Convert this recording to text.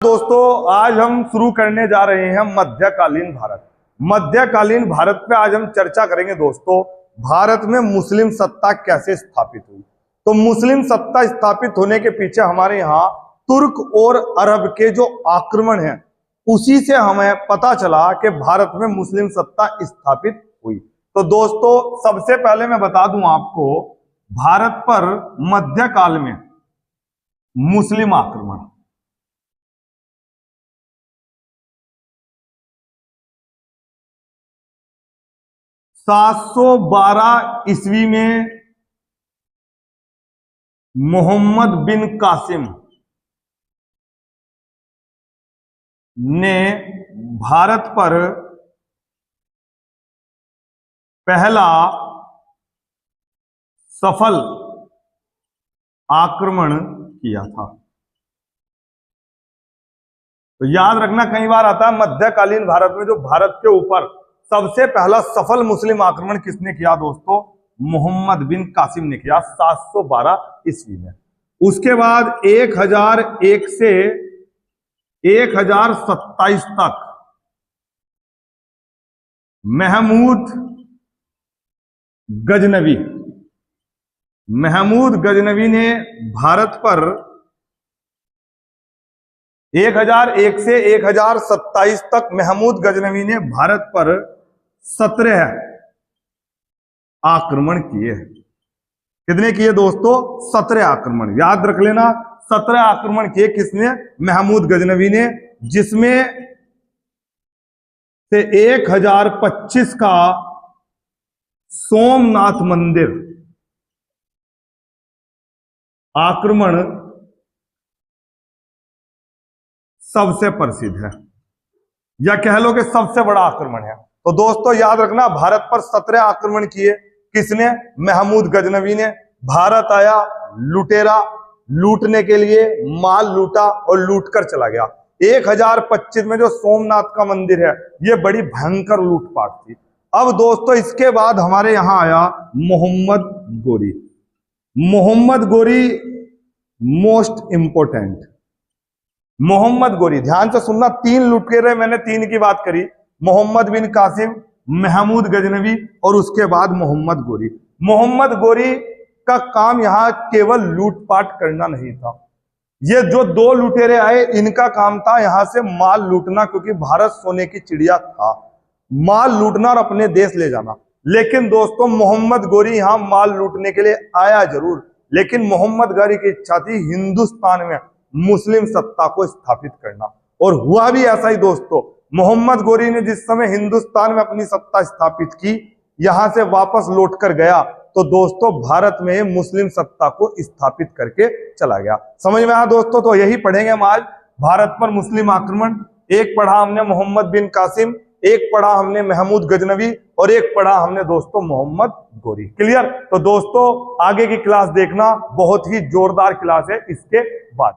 दोस्तों आज हम शुरू करने जा रहे हैं मध्यकालीन भारत। मध्यकालीन भारत पे आज हम चर्चा करेंगे। दोस्तों भारत में मुस्लिम सत्ता कैसे स्थापित हुई। तो मुस्लिम सत्ता स्थापित होने के पीछे हमारे यहाँ तुर्क और अरब के जो आक्रमण हैं उसी से हमें पता चला कि भारत में मुस्लिम सत्ता स्थापित हुई। तो दोस्तों सबसे पहले मैं बता दूं आपको, भारत पर मध्यकाल में मुस्लिम आक्रमण 712 ईस्वी में मोहम्मद बिन कासिम ने भारत पर पहला सफल आक्रमण किया था। तो याद रखना, कई बार आता है मध्यकालीन भारत में जो भारत के ऊपर सबसे पहला सफल मुस्लिम आक्रमण किसने किया दोस्तों? मोहम्मद बिन कासिम ने किया 712 ईस्वी में। उसके बाद 1001 से 1027 तक महमूद गजनवी ने भारत पर 1001 से 1027 तक महमूद गजनवी ने भारत पर 17 आक्रमण किए। कितने किए दोस्तों? 17 आक्रमण। याद रख लेना, 17 आक्रमण किए किसने? महमूद गजनवी ने, जिसमें से 1025 का सोमनाथ मंदिर आक्रमण सबसे प्रसिद्ध है, या कह लो कि सबसे बड़ा आक्रमण है। तो दोस्तों याद रखना, भारत पर 17 आक्रमण किए किसने? महमूद गजनवी ने। भारत आया लुटेरा, लूटने के लिए माल लूटा और लूट कर चला गया। 1025 में जो सोमनाथ का मंदिर है ये बड़ी भयंकर लूटपाट थी। अब दोस्तों इसके बाद हमारे यहां आया मोहम्मद गोरी। Mohammad Ghori most important. मोहम्मद गोरी, ध्यान से सुनना, 3 लुटेरे, मैंने 3 की बात करी, मोहम्मद बिन कासिम, महमूद गजनवी और उसके बाद मोहम्मद गोरी। मोहम्मद गोरी का काम यहां केवल लूटपाट करना नहीं था। ये जो 2 लुटेरे आए इनका काम था यहां से माल लूटना, क्योंकि भारत सोने की चिड़िया था, माल लूटना और अपने देश ले जाना। लेकिन दोस्तों मोहम्मद गोरी यहां माल लूटने के लिए आया जरूर, लेकिन मोहम्मद गोरी की इच्छा थी हिंदुस्तान में मुस्लिम सत्ता को स्थापित करना, और हुआ भी ऐसा ही दोस्तों। मोहम्मद गोरी ने जिस समय हिंदुस्तान में अपनी सत्ता स्थापित की, यहां से वापस लौट कर गया तो दोस्तों भारत में मुस्लिम सत्ता को स्थापित करके चला गया। समझ में आया दोस्तों? तो यही पढ़ेंगे हम आज, भारत पर मुस्लिम आक्रमण। एक पढ़ा हमने मोहम्मद बिन कासिम, एक पढ़ा हमने महमूद गजनवी और एक पढ़ा हमने दोस्तों मोहम्मद गोरी। क्लियर? तो दोस्तों आगे की क्लास देखना, बहुत ही जोरदार क्लास है इसके बाद।